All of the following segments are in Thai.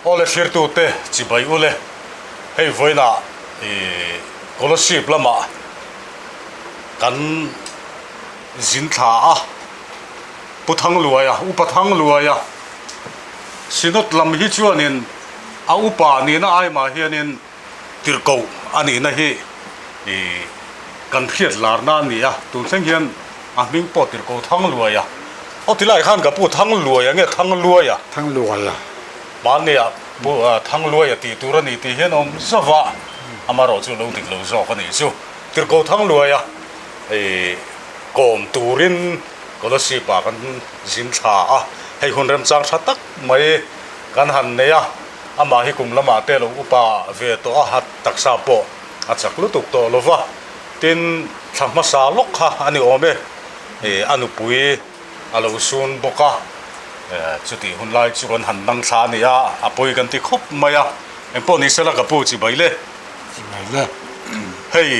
ole shirtu te chibai ule hei voina scholarship lama kan zin tha a puthang luaya upathang luaya sinot lam hi chuanin a upa ni na ai ma hianin tirko ani na hi kan phiat lar na ni a tun seng hian a ming po tirko thang luaya o tilai khan ka pu thang luaya nge thang luaya man ne a pu thang luaya ti turani ti hian om zawa amaro chu lo dik lo zo ka ni chu tirko thang luaya kom turin scholarship pa kan zin tha a hei hun rem chang tha tak mai kan han ne ya ama hi kum lama te lo upa ve to a hat taksa po a chak lu tuk to lova tin thama sa lok kha ani ome anu pui alo sun boka chuti hun lai churon han nang tha ni a apoi kan ti khop maya em po ni sela ka pu chi baile hei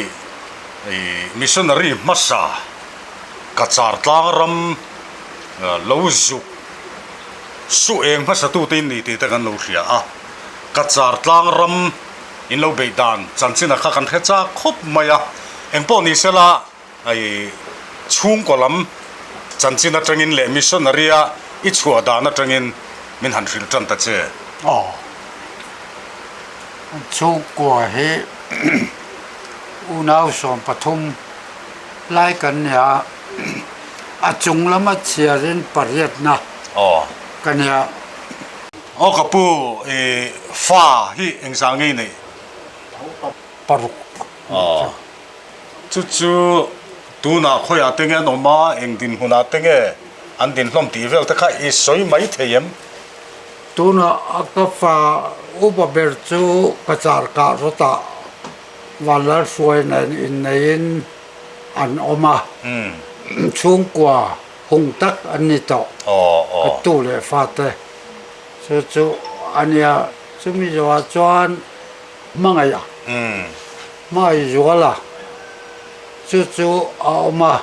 missionary masa kachar tlang ram lo zu su eng masa tu tin ni ti ta kan lo hria a kachar tlang ram in lo beidan chanchina kha kan khecha khop maya eng po ni sela ai chung kolam chanchina tangin le missionary a i chua da na tangin min han ril tan ta che chung kwa he unau som pathum lai kan ya a chung lama chiarin pariat na kan ya kapu fa hi engsangi nei paruk chu tu na khoya tenge no ma eng din huna tenge an din hlom ti vel ta kha i soi mai theyem tuna akafa ubaber chu kachar ka rota walar suai na in nain an oma chung kwa hung tak ani to ka tu le fa te chu ania chumi jawa chuan mangaya mai yuala chu a oma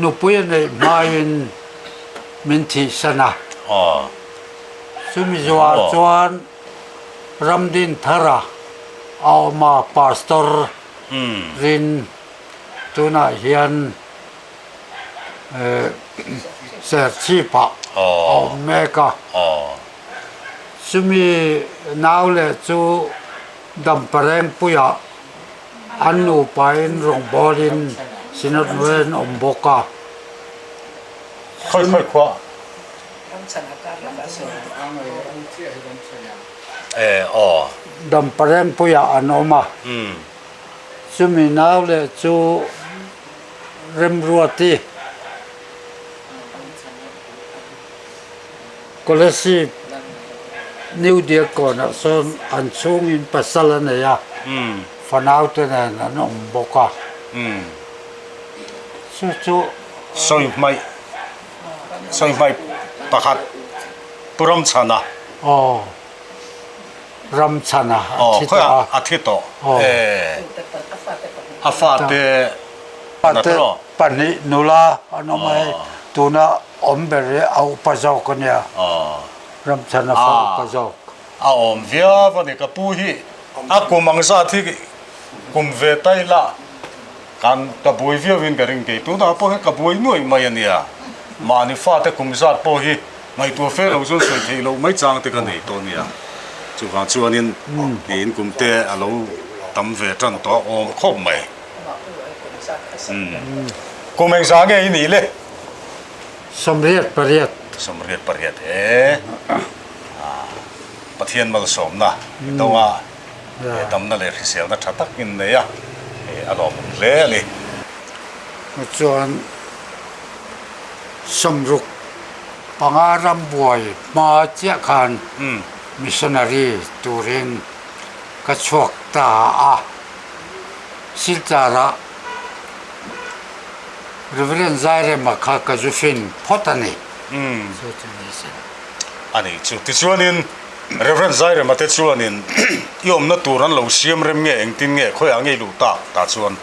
nu puya nei main min thi sana chumi jawa chuan ramdin thara a oma pastor rin tuna hian ser chipa meka sumi naule chu dampareng puya anu pain rong bolin sinot wen omboka khoi khwa dampareng puya anoma sumi naule chu remruati kolesi new dia kona son anchung in pasalana ya fanau te na nom boka chu soi mai pakhat puram chana ram chana khoya athito afate pani nula anomai tuna ombere au pazau kanya ram chana fa pazau om via vane ka pu hi akumangsa thi kum ve tai la kan ka bui via win garing ke tu na po ka bui noi mai ania mani fa te kum zat po hi mai tu fe lo zon soi thei lo mai chang te ka nei to nia chu wa chuanin in kum te alo tam ve tran to om khop mai kumeng sa nge ni le somriat pariat pathian mal som na tonga tam na le risel na thatak in ne ya alom le ni chuan somruk pangaram buai ma chia khan missionary turin ka chuak ta a silchara Reverend Zaire Makha Kazufin Potani. Ani chu ti chuanin Reverend Zaire Mate chuanin yom na turan lo siam rem nge eng tin nge khoi ange lu ta chuan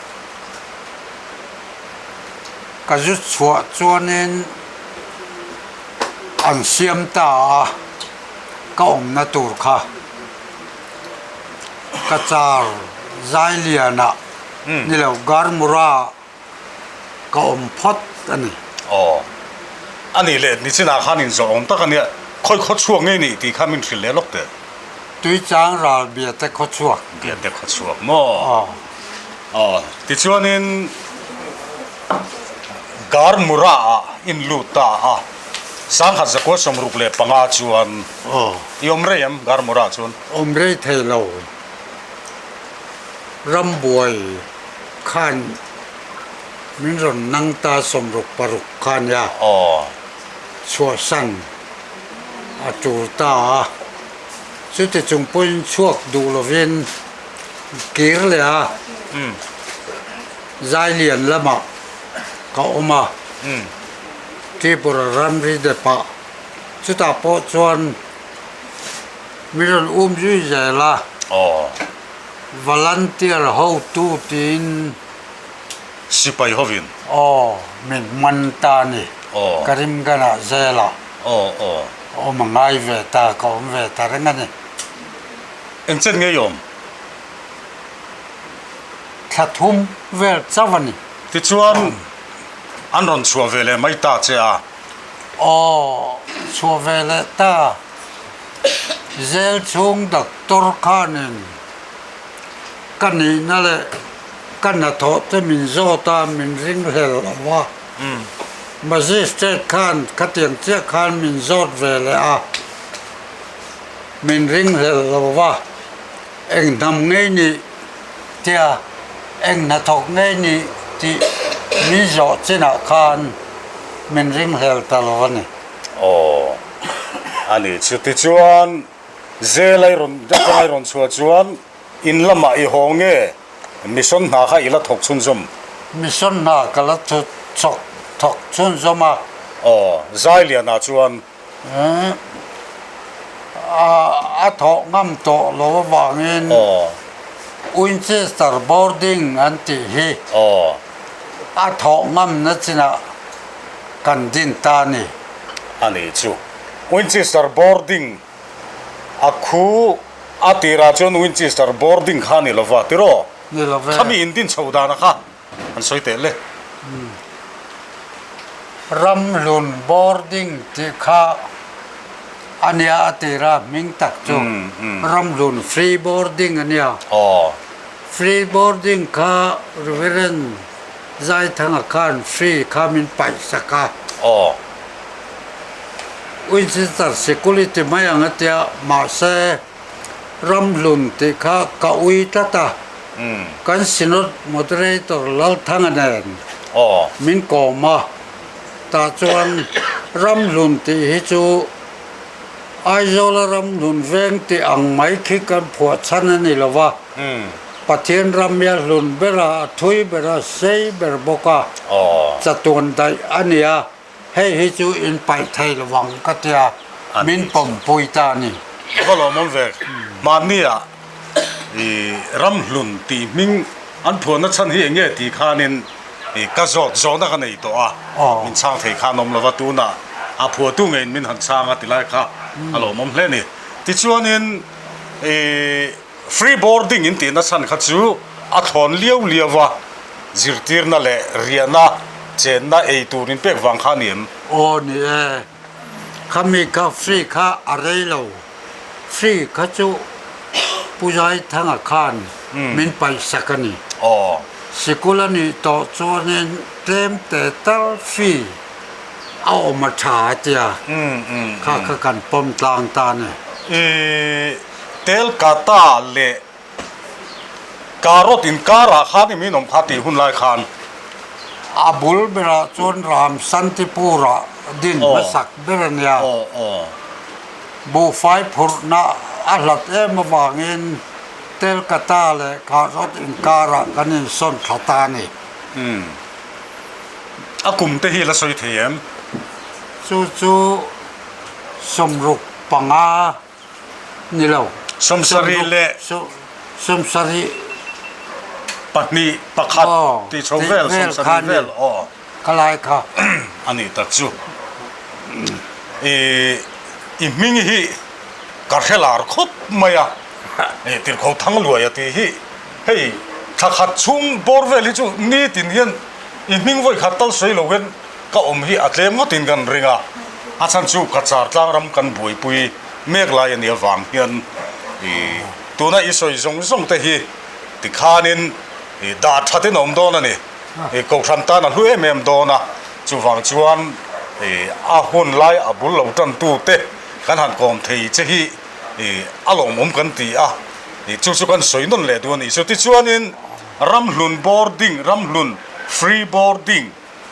Kazu chua chuanin an siam ta ก็อมนาตูร์ค่ะกระจาร์ไซเลียนะนี่แหละการมุราก็อมพอดอันนี้อ๋ออันนี้เลยนี่สินาข้านินจงตะกันเนี่ยค่อยช่วงนี้นี่ที่ข้ามินฟิลเลล็อกเตอร์ตุยจางราเบียแต่เขาชัวเบียแต่เขาช่วงมั้งอ๋อที่ชวนนินการมุราอินลูตาสังขัดจะก็สมรุปเลยปังอาชวนยอมเรียมการมุราชวนอมเรยเทโลรำบวยขันมินรนนังตาสมรุปปรุกขันยาชัวสันอาจูตาสุดที่จงปุ่นช่วงดูลวินกีร์เลยใจเลียนละมาก็ออกมาที่บริรัมรีเดปะสุดท้ายพอชวนมีรถจุยใจละวอลันเตียร์เขาตูตินสิไปฮอวินมินมันตานี่กริมกันอะเจละมังไงเวตาก็เวตาเรื่องนี้เอ็งเช่นไงโยมถ้าทุ่มเวลซาวันนี้ที่ชวนอันรอนชัวเวลไม่ตาเจ้าชัวเวลตาเจลชงดักตอร์คานินกันนี่นั่นแหละกันน่ะทอดมินโซตามินริงเฮลว่ามาซิสเตคานขัดยังเจ้าคานมินโซดเวลมินริงเฮลว่าเอ็งทำไงนี่เจ้าเอ็งน่ะทอกไงนี่ที่มินโซดเจ้าคานมินริงเฮลตลอดนี่อันนี้ชุดที่ชวนเจลัยรอนจะไปรอนชัวชวนอินละมาอีหงเงมิชอนนาข้าอีละถกชุนจมมิชอนนาก็ละถกชุนจมใจเลียนาชวนถกงำโตโลวางินวินเชสเตอร์บอร์ดิ้งอันที่ฮีถกงำนั่นสินะกันดินตานี่อันนี้จูวินเชสเตอร์บอร์ดิ้งคูตีราชวนวินเชสเตอร์บอร์ดิ้งข้านี่ละว่าติโรข้ามีอินดินชาวดานะคะอันสวยเตะเลยรัมลุนบอร์ดิ้งที่ข้าอันนี้ตีรามิงตักจูรัมลุนฟรีบอร์ดิ้งอันนี้ฟรีบอร์ดิ้งข้าเวรนใจทางอาคารฟรีข้ามินไปสักการวินเชสเตอร์ security ไม่ยังเดียมาเซรัมลุนที่ข้ากอุยตตากันสินดมอดเรเตอร์ลัลทั้งนั้นมินก็มาตาจวนรัมลุนที่ฮิจูไอโซลรัมลุนเวงที่อังไม่คิดกันผัวชันนี่ละวะปะเทียนรัมยาลุนเบราทุยเบราเซเบรบกาจะตัวใดอันนี้ให้ฮิจูอินไปไทยระวังก็เตียมินปมปุยตานี่ก็ลมเวกมาเนี่ยรำลุนตีมิงอันผัวนัดฉันเฮียงเงี้ยตีข้านินกระโจดโจนักในตัวมินช่างเทขานมละวัตุน่ะผัวตู้เงินมินหันช่างติไลค่ะฮัลโหลมั่งเล่นนี่ที่ชวนนินฟรีบอร์ดิ้งอินตีนัดฉันขัดจูถอนเลี้ยววะจิรตีร์นั่นแหละเรียนนะเจนนะตูรินเป็กวังข้านิมนี่ข้ามีข้าฟรีข้าอะไรเราฟรีข้าจูผู้ชายทั้งอาคารมินไปสักนี่สกุลนี่ต่อจวนนี่เต็มแต่ตัลฟีเอามาฉาเจียข้ากันปมตางตาเนี่ยเตลกาตาเลการถอินการาข้านี่มีนมพัติหุ่นลายคานบุลเบราจวนรามสันติปูระดินมาสักเบรเนียบูไฟพุรณะอัลลัดมาวางอินเตลกาตาเลการถอินการะกันอินส่วนขาตานี่กลุ่มเตฮีละสวยเทียมจูสมรุปปังอานี่เราสมสรีเลสมสรีปักนี้ปักขัดที่ชาวเวลสมสรีเวลกลายค่ะอันนี้ตัดจูมิงฮี การเฮลาร์ครบไม่อะนี่ติดเขาทั้งรวยอะที่เฮ้ยถ้าขัดชุ่มบอร์เวลิจูนี่ตินเฮียนอินมิงไว้ขัดตั้งสวยโลเวนก็อมฮีอัตเลมก็ตินกันเริงอะอาจารย์จูขัดจาร์ตั้งรำกันบุยปุยเมฆลายเนี่ยฟังเฮียนตัวนั้นอีสอยส่งแต่ฮีติขานินดาชัดที่นอมโดนนี่กษัตริย์ตานั่นหัวเอ็มโดนะจูฟังจวนอาหุ่นไล่อาบุลเหล่าจันตูเตกันหันกอมเทยเจฮีอารมณ์มุมกันตีจู่ๆกันสวยนั่นแหละตัวนี้สุดที่ชวนนินรำลุนบอร์ดิ้งรำลุนฟรีบอร์ดิ้ง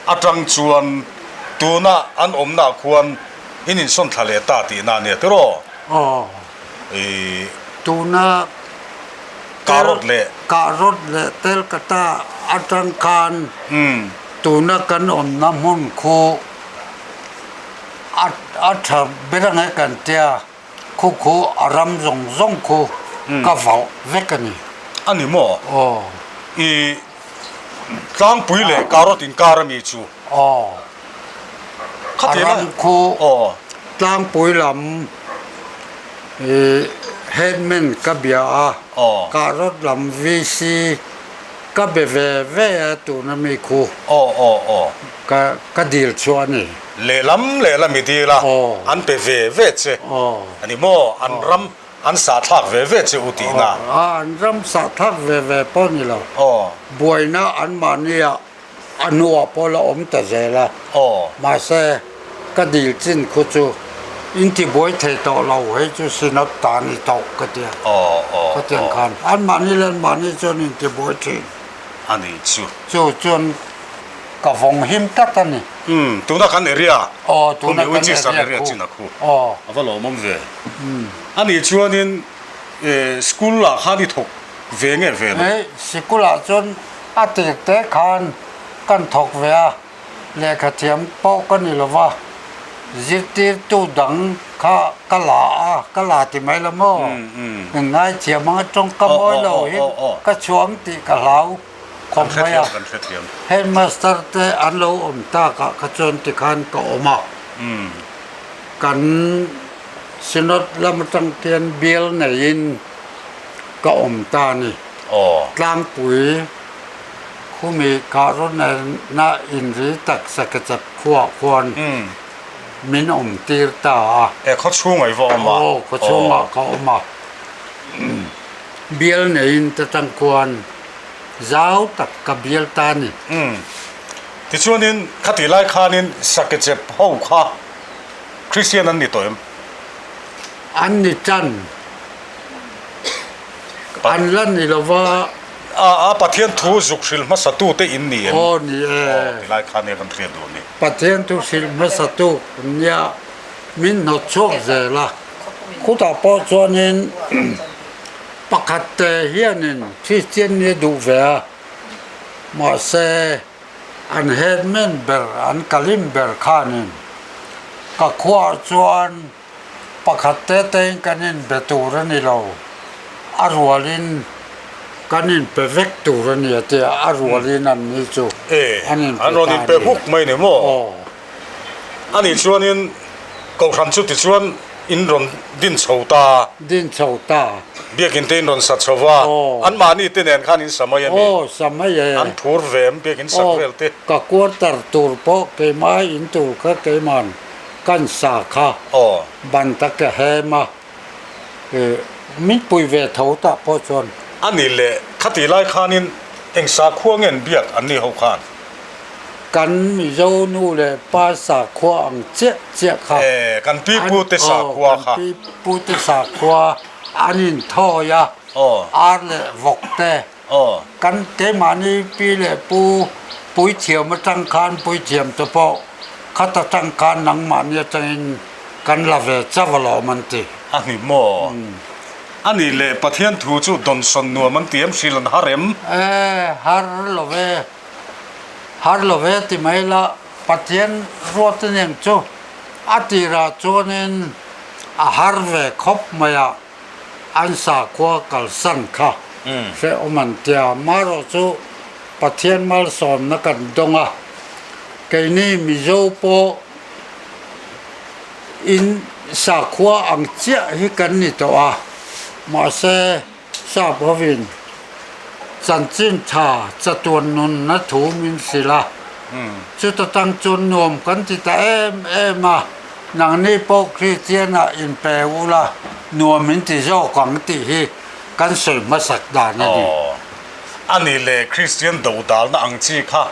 อาจังชวนตัวน่ะอันอมน่ะควรอินินส่วนทะเลตาตีน่ะเนี่ยตัวอ๋อตัวน่ะการถเลยเตลกตาอาจังคานตัวน่ะกันอมน้ำมันคูอัฐเบรังกันเตียคูอารมณ์ซงคูก็เฝ้าเวกันนี่อันนี้มั้งกลางปุยเลยการถตินการมีชูอารมณ์คูกลางปุยลำเฮดเมนกับเบียการถลำวีซีกับเบเวตัวนั้นมีคูก็ดีลชวนนี่เลลำมีดีละอันเปเวเจอันนี้มั้งอันสาทักเวเจอุตินะอันรำสาทักเวปอนี่ละบวยนะอันมาเนี่ยอันนัวพอละอมแต่เจละมาเสก็ดีจริงคุจูอินที่บวยเทตเราให้จูสินับตานี่ตกก็เดียก็เตียงคันอันมานี่เล่นมานี่จนอินที่บวยเทอันนี้จนกับฟงหิมตักตันนี่ตัวนักการเรียตัวนักการเรียจินักคู่อาว่าเราไม่เวอันนี้ชวนนินสกุลละข้าที่ถกเวงเวลสกุลละจนอาทิตย์เตะคันกันถกเวเลขาเทียมปอกันนี่ละว่าจิตติตูดังข้ากะลาที่ไม่ละมั้งง่ายเทียมมันจงกระโมยเราเห็นก็ช่วงตีกะเหลาคงไม่เห็นมาสเตอร์เตอันเราตากะจนที่คันก็ออกมากันสินดละมันตั้งเตียนเบียลในยินก็ตานี่กลางปุ๋ยผู้มีการถในน่าอินริตักสกัดจับขวควรมินตีรตาเขาช่วงไอ้ฟอมาเขาช่วงเขามาเบียลในยินจะตั้งควรเจ้าตักกับเบียลตานี่ที่ช่วงนี้ขัดที่ไล่ขานินสกัดจับห้องข้าคริสเตียนนั่นนี่ตัวอันนี้จันอันนั้นนี่เราว่าประเทศทูสุขสิลมาสตูเตอินนี่นี่หลายคันเนี่ยกันเทียนดูนี่ประเทศทูสิลมาสตูเนี่ยมินหัวโชคเจละคุณตาพ่อจวนินปกติเฮียนินที่เจนเนี่ยดูเวะมาเซอันเฮดเมนเบอร์อันคาลิมเบอร์ขานินก็ขวาจวนปกติเต็งกันนินเบตูรันี่เราอารวลินกันนินเปเวกตูรันี่แต่อารวลินนั่นนี่จูอันนี้เปฮุกไม่เนี่ยมั้งอันนี้ชวนนินก็ขันชุดที่ชวนอินรอนดินโชตาเบียกินเตนรอนสัตว์ว่าอันมานี่เตนเอ็นขันอินสมัยนี้อันพูดเวมเบียกินสัตว์เวลเตก็กวดตัดตูร์ปอเกยมาอินตูร์ก็เกยมันกันสาขาบันตะกะเฮมามิปุยเวทเอาตะพอจนอันนี้แหละขัดที่ไล่ขานินเองสาขั้วเงินเบียกอันนี้เขาขานกันมีเจ้านู่เลยภาษาขั้วอังเจี๊ยค่ะกันปีปูติสาขั้วค่ะปีปูติสาขั้วอันนี้ทอยาอาร์เลวกเตกันเกมานี่ปีเลปุยเทียมมาจังคานปุยเทียมเฉพาะขัดจังการหนังมันเนี่ยจังกันละเวจ้าวลอมันตีอันนี้โมอันนี้เลยประเทศทูจูดอนสนนัวมันเตรียมสิลันฮาริมฮาร์โลเวที่ไม่ละประเทศรวดเนี่ยจูอาทิราจูนินฮาร์เวคบมาอันสาขวากัลสันค่ะเสอมันเตียมาโรจูประเทศมาลสอนนักันดงะเกนี่มิโจโปอิน sa khua ang chia hi kan ni to a ma se sa bovin chan chin tha chatun nun na thu min sila chu ta tang chun nom kan ti ta em a nang ni po Christian a in pe ula nuam min ti zo kang ti hi kan soi ma sak da na di ani le Christian do dal na ang chi kha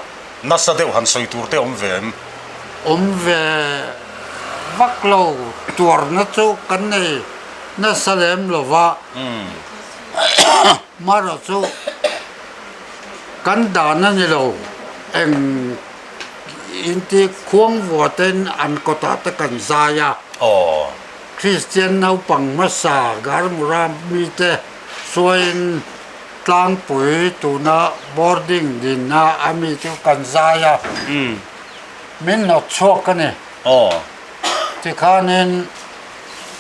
na sa deuh han soi tur te om ve vak lo tur na chu kan nei na salem lo wa ma ro chu kan da na ni lo eng in ti khuang wo ten an ko ta ta kan za ya Christian nau pang ma sa gar muram mi te soin tlang pui tu na boarding din na ami chu kan za ya min no chok ka ne ti khanin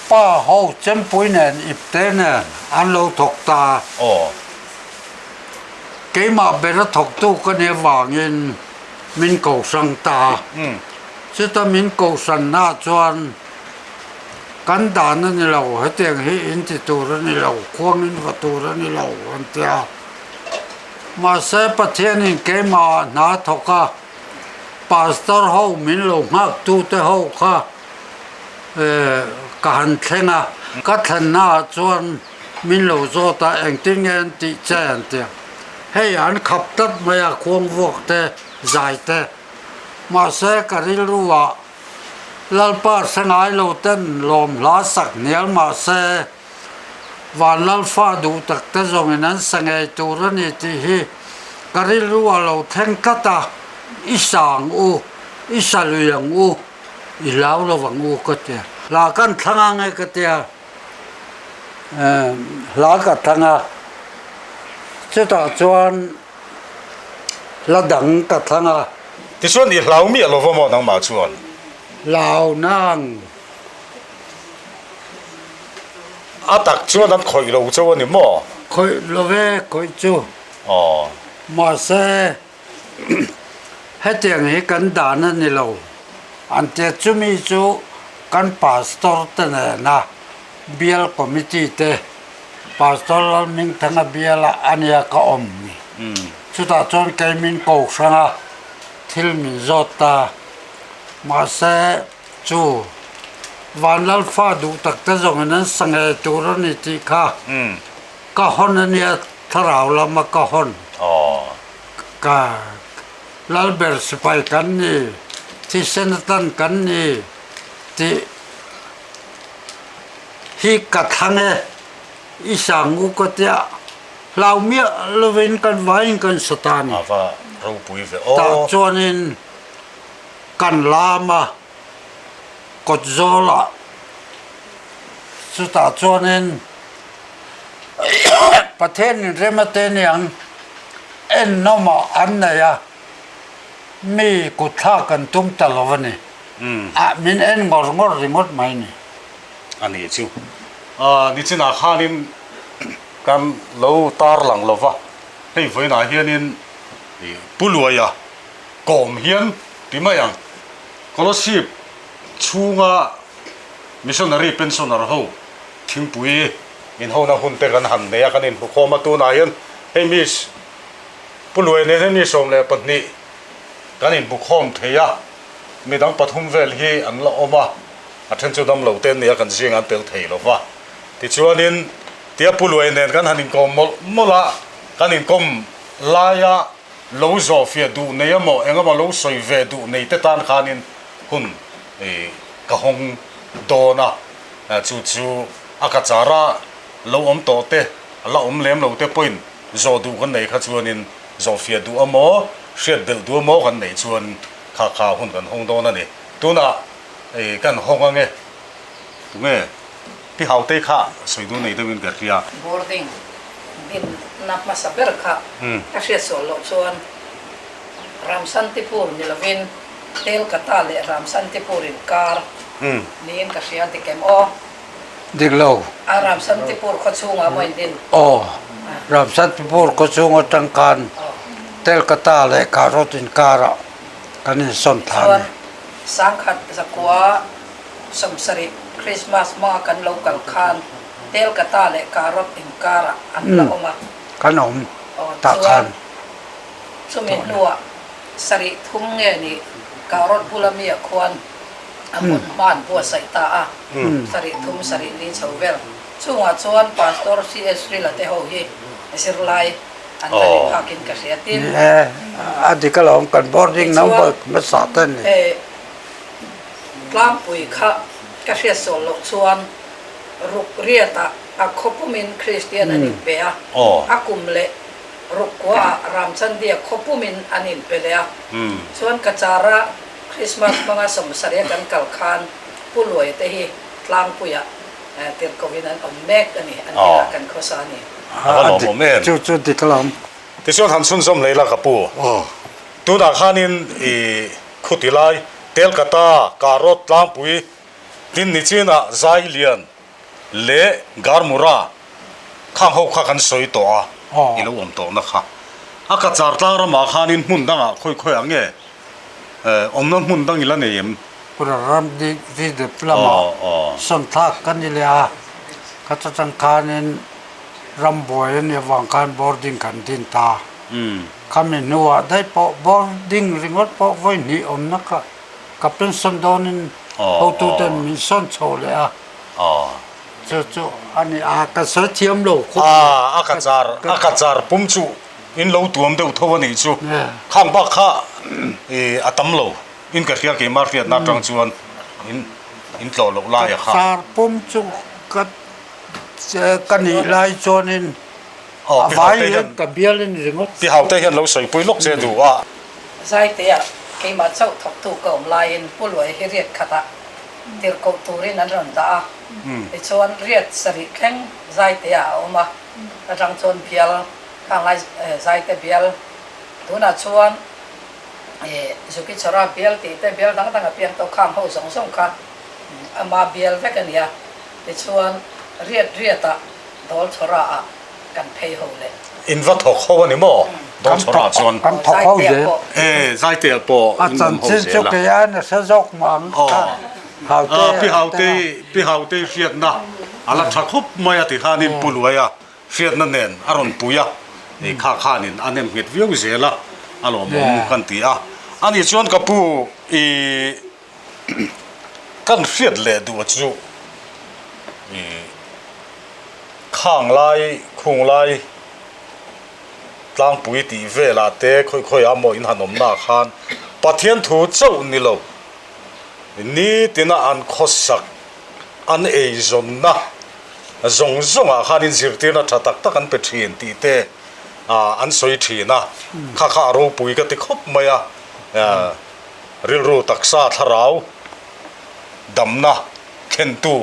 pa ho chem pui nen ip te ne an lo thok ta ke ma be ra thok tu ka ne wangin min ko sang ta chứ ta min ko san na chuan kan da na ni lo he teng hi in ti tu ra ni lo khuang in va tu ra ni lo an tia ma se pathian in ke ma na thoka pastor ho min lo mak tu te ho kha ka han thenga ka than na chuan min lo zo ta eng ting en ti chen tia hey an khap tat ma ya khuang vok te zai te ma se ka ril ruwa lalpa sangai lo ten lom la sak nial ma se van lalfa du tak te zong nan sangai tu ra ni ti hi ka ril ruwa lo theng kata isang u isaluyang u ilaw lo wang u ka te la kan thanga ngai ka te la ka thanga chu ta chuan la dang ka thanga ti chuan i hlau mi alo mo nang ma chuan lao nang atak chuan an khoi lo chu ani mo khoi lo ve khoi chu ma se he tiang hi kan da na ni lo an te chu mi chu kan pastor te na bial committee te pastor ming thanga biala ania ka om ni chu ta chon kai min ko sanga thil min zota ma se chu van lal fa du tak ta zong nan sangai tur ni ti kha ka hon ni tharau lama ka hon ka lal ber sipai kan ni ti senatan kan ni ti hi ka thange isangu ko tia lau mia lovin kan vain kan satani ava ro pui ve ta chuanin kan lama kot zola chu ta chuanin pathen remate niang en noma anna ya mi kutha kan tum talovani a min en ngor remote mai ni ani chu ni china khanin kan lo tar lang lova hei voina hianin puluaya kom hian timayang scholarship chunga missionary pensioner ho thingpui in ho na hun te kan han neya kan in khoma tu na hian hei mis puluai ne ni som le patni kan in bukhom theya midang pathum vel hi an la oma athen chu dam lo ten ne kan jing an pel thei lova ti chuanin tia puluai nen kan hanin kom mola kan in kom laya lo zo fia du nei mo engama lo soi ve du nei te tan khanin hun ka hong dona chu akachara lo om to te la om lem lo te point zo du kan nei kha chuanin zo fia du amo shet del du mo kan nei chuan kha hun kan hong dona ni tuna kan hong ange tunge ti haute kha soi du nei dawin ka ria boarding din nap masaber kha kasi solo chuan ram santipur nilovin tel kata le ram santipur in kar nin kasi antikem o diglo ram santipur ko chunga mo din ram santipur ko chunga tangkan tel kata le karotin kara kanin son than sangkhat zakwa samsari คริสต์มาสมากันโลกัลคานเตลกะตาและการถอินการะอันละออกมา ขนมตะคัน สมินนัวสริทุ่มเงี้ยนี่การถบุลเมียควรอมุนบ้านบัวใส่ตาสริทุ่มสริลีชาวเวลช่วงชวนพาสตอร์ซีเอสรีละเทโฮฮีสิรไลอันนี้พากินกระเสียติน อันที่ก็ลองกันบอร์ดิ้งน้ำเบิกมาสาตัน ปลามปุยค่ะกระเสียสโลชวนรุกเรียตาอาคบมินคริสเตียนอันนี้เปียอากุมเละรุกว่ารามชันเดียคบมินอันนี้เปียส่วนกระจาระคริสต์มาสมังสมสเรียกันกัลคานผู้รวยแต่ฮีปลามปุยเติร์กวินันอมเมกอันนี้อันนี้กันโคสานี ขนมผมเอง จุดที่ก็ลอง ที่ช่วงทำซุนส้มเลยละกับปูตัวนักขานินขุดไล่เตลกตาการถลางปุยดินนิจินะใจเลียนเละการมุระข้างหกข้ากันสวยตัวอีลูกอมโตนะคะอากาศจาร์ตาระมาขานินมุนดังอ่ะค่อยๆอ่ะเงี้ยอมน้ำมุนดังอีละเนี่ยม พระรำดีที่เดือดละมาสันทักกันนี่เลยก็จะจังการนี่รำบวยเนี่ยวางการบอร์ดิ้งกันดินตาคำนี้นัวได้พอบอร์ดิ้งริงวัดพอไว้นี่อมนักกับเป็นสันดอนินเอาตัวเดินมีสันโชเลยจู่อันนี้อากาศเทียมโลกอากาศจาร์ปุ่มจู่อินโลตัวมันเดือดทวันนี้จู่ข้างบ้าข้าอัตมโลอินกระเทียมมาเรียนนัดจังจวนอินโตโลลายค่ะจาร์ปุ่มจู่ก็กันนี่ลายจวนินไว้กับเบียร์นี่ริงวัดพี่เขาได้เห็นเราใส่ปุ๋ยลูกเจดูว่าใช่เตียกิมาเจ้าทบถูกกับลายผู้รวยให้เรียกขตะเดี๋ยวกูตูรินันรันดาไอชวนเรียกสริแข็งใจเตียออกมาจังชวนเพียลข้างไรใจเตียเพียลตัวน่ะชวนสุกิจราเพียลตีเตียเพียลตั้งเพียงตัวข้ามเขาสองคันมาเพียลเวกันเนี่ยไอชวนเรียตะดอลชรากันเพย์โฮเลยอินวัตถกเขาวันนี้มั้งดอลชราชวนกันถกเขาเยอะใจเตียปออาจารย์เช่นจุกยานเสจกมังพี่เขาเตเสียดนะอะไรชักคบไม่ติขานินปุลไว้อะเสียดนั่นเองอารมณ์ปุยอะนี่ข้านินอันนี้เหตุวิวเสียละอารมณ์มุกันตีอะอันนี้ชวนกับปูกันเสียดเลยดูจู่ข้างไล่คงไล่ตั้งปุยตีเวลาเตะค่อยๆอ่ะมออินหันอมนาคานปะเทียนถูเจ้านี่เรานี่ติน่าอันข้อสักอันเอจนนะจงอ่ะข้านินสิร์ติน่าชัดตักกันไปเทียนตีเตะอันสวยทีนะข้ารู้ปุยก็ติคบมาอ่ะริลรูตักษาทาราวดำนะเข็นตู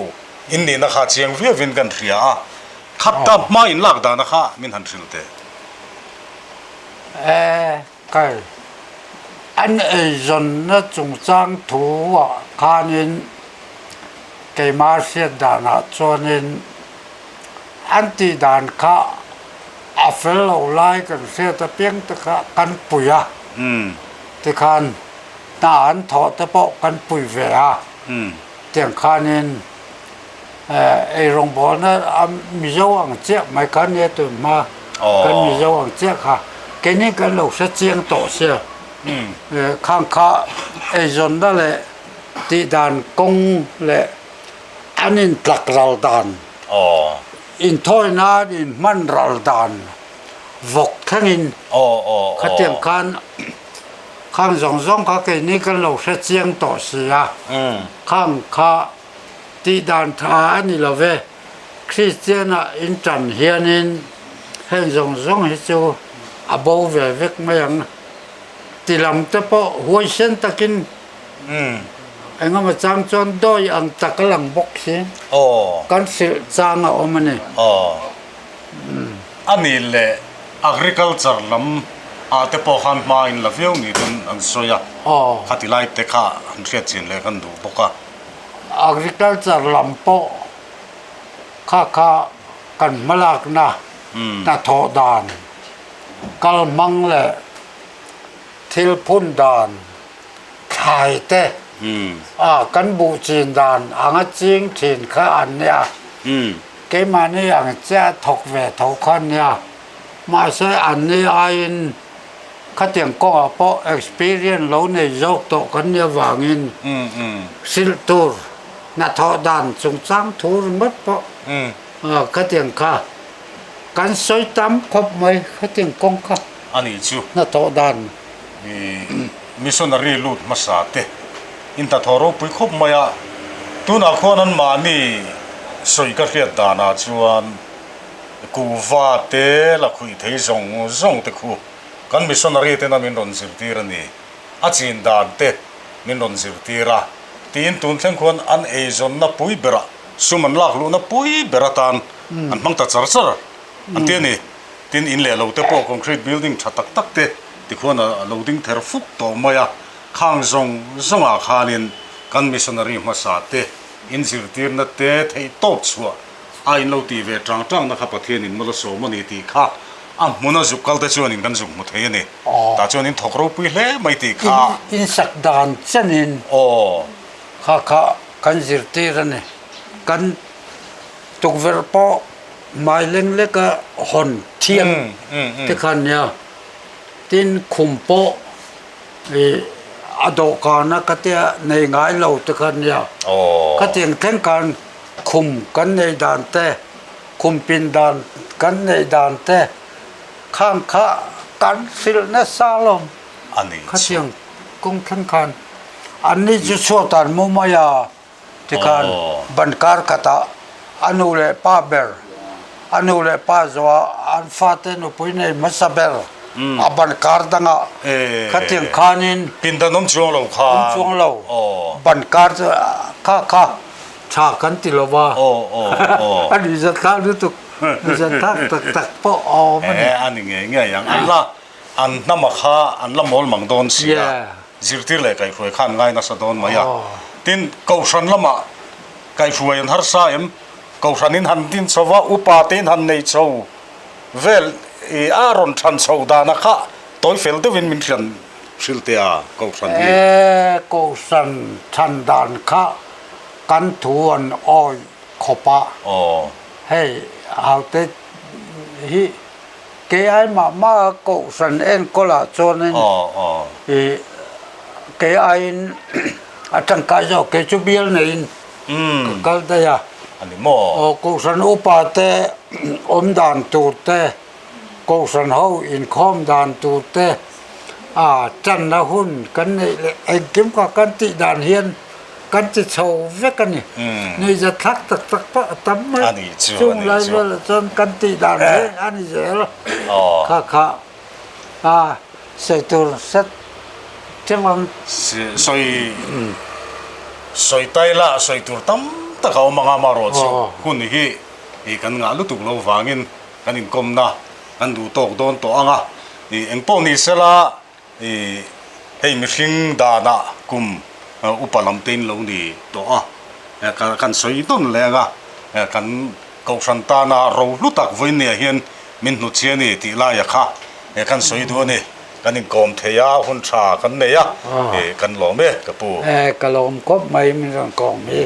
อินนี่นะข้าเชียงวินกันเรียขัดตับมาอินลักดานะข้ามินหันสิลเตก็อันเอจนน่ะจงจังถูว่าคานินเกมาเสียดานะจวนินอันที่ดานข้าอาเฟลเอาไล่กันเสียตะเปียงตะกันปุยที่คันน่าอันถอดตะปอกันปุยเวียเตียงคานินไอโรงบอลน่ะมีเจ้าอังเจียไม่กันเนี่ยตัวมากันมีเจ้าอังเจียค่ะแกนี่กันเราเสียงต่อเสียข้างข้าไอจนนั่นแหละที่ด่านกงแหละอันนี้ตลักรัลดานอินทอยนาอินมันรัลดานวกทั้งอินขัดเตียงกันข้างสองข้าแกนี่กันเราเสียงต่อเสียข้างข้าที่ด่านท้านี่เราเวคริสเตียนอินจันเฮียนินเห็นสองให้เจ้าอาบูเวเวกไม่ยังตีลำแต่พอหัวเส้นตะกินไอ้เงามาจางจนด้วยอังตะกลังบกเสียกันสิจางเอามันนี่อันนี้แหละ agriculture ลำแต่พอขันมาอินละเฟียวนี่เป็นอันสวยขัดที่ไล่เตะข้าอันเสียจริงเลยกันดูปกะ agriculture ลำปอข้ากันมาลากนะน่าทอดานกัลมังแหละทิลพุนดานขายเตะ กันบูจีนดานอังจิงถิ่นข้าอันเนี่ยเกมานี่อย่างจะถกเวทกคนเนี่ยมาใช้อันนี้อินข้าเตียงก็เพราะ experience เราในยกโตกันเนี่ยวางินสิลตูร์นัทอดานสงสางทูร์มัดเพราะข้าเตียงข้ากันสวยตามครบไหมข้าเตียงกงข้าอันนี้จูนัทอดานมิชชันนารีลูดมาสาเตอินตาทอรุปุยครบไหมอะตัวนักคนนั้นมานี่สวยก็เรียดดานาจวนกูว่าเตละคุยเทยงเตคูกันมิชชันนารีเตน่ะมินรอนสิรตีระนี่อาจินดานเตมินรอนสิรตีระตีนตุนเส้นคนอันเอจอนน่ะปุยเบระสุมันลักลูน่ะปุยเบระตานอันมังตัดซาร์อันเตนี่tin in le lo te po concrete building thatak tak te ti khona loading ther fuk to maya khang zonga khanin kan missionary ma sa te in zirtir na te thei top chua a in lo ti ve tang na kha pathian in mala so mani ti kha am mona zu kal te chuan in kan zum mu thei ni ta chuan in thokro pui hle mai ti kha in sak dan chanin kha kan zirtir ne kan tukver po mai leng le ka hon thiam te khan ya tin khum po e ado kana ka te nei ngai lo te khan ya ka tiang theng kan khum kan nei dan te khum pin dan kan nei dan te khang kha kan sil na salom ani ka tiang kong theng kan ani ju so tan mo maya te khan bankar kata anu le pa ber anu le pa zo an fate no puine masaber aban kardanga khatin khanin pindanom chuang lo ban kar kha cha kan tilova ani za ka tu za tak po mani ani nge yang an nama kha an la mol mangdon sia zirtir le kai khoi khan ngai na sa don maya tin kausan lama kai fuai an har sa em câu sản in hành tin sâu và upa tin hành này sâu vel aron chan sâu đa na kha tối phèn tới viên mình thiền siêu tia câu sản đi câu sản chan đàn kha cắn thuần oi khopa hey hào tết hi cái ai mà câu sản en có là cho nên cái ai ở trong cái gì cái chú biel này cái đây à anh mo câu sản upa te đàn tu te câu sản hậu in khom đàn tu te chân là hun cái này anh kiếm qua cái tị đàn hiên cái tị sầu với cái này người giờ thắc tắm chung lại rồi chân cái tị đàn hiên anh dễ lắm khá sẽ tu rất chứ mà soi tay la soi tu tắm ta kau mga maro chu hun hi kan nga lu tuk lo wangin kan in kom na kan du tok don to anga engpo ni sela hei mi hling da na kum upalam tein lo ni to kan soi ton le nga kan kau san ta na ro lu tak voi ne hian min nu che ni ti la ya kha kan soi du ni kan in kom theya hun tha kan ne ya kan lo me ka pu ka lom kop mai min ron kom mi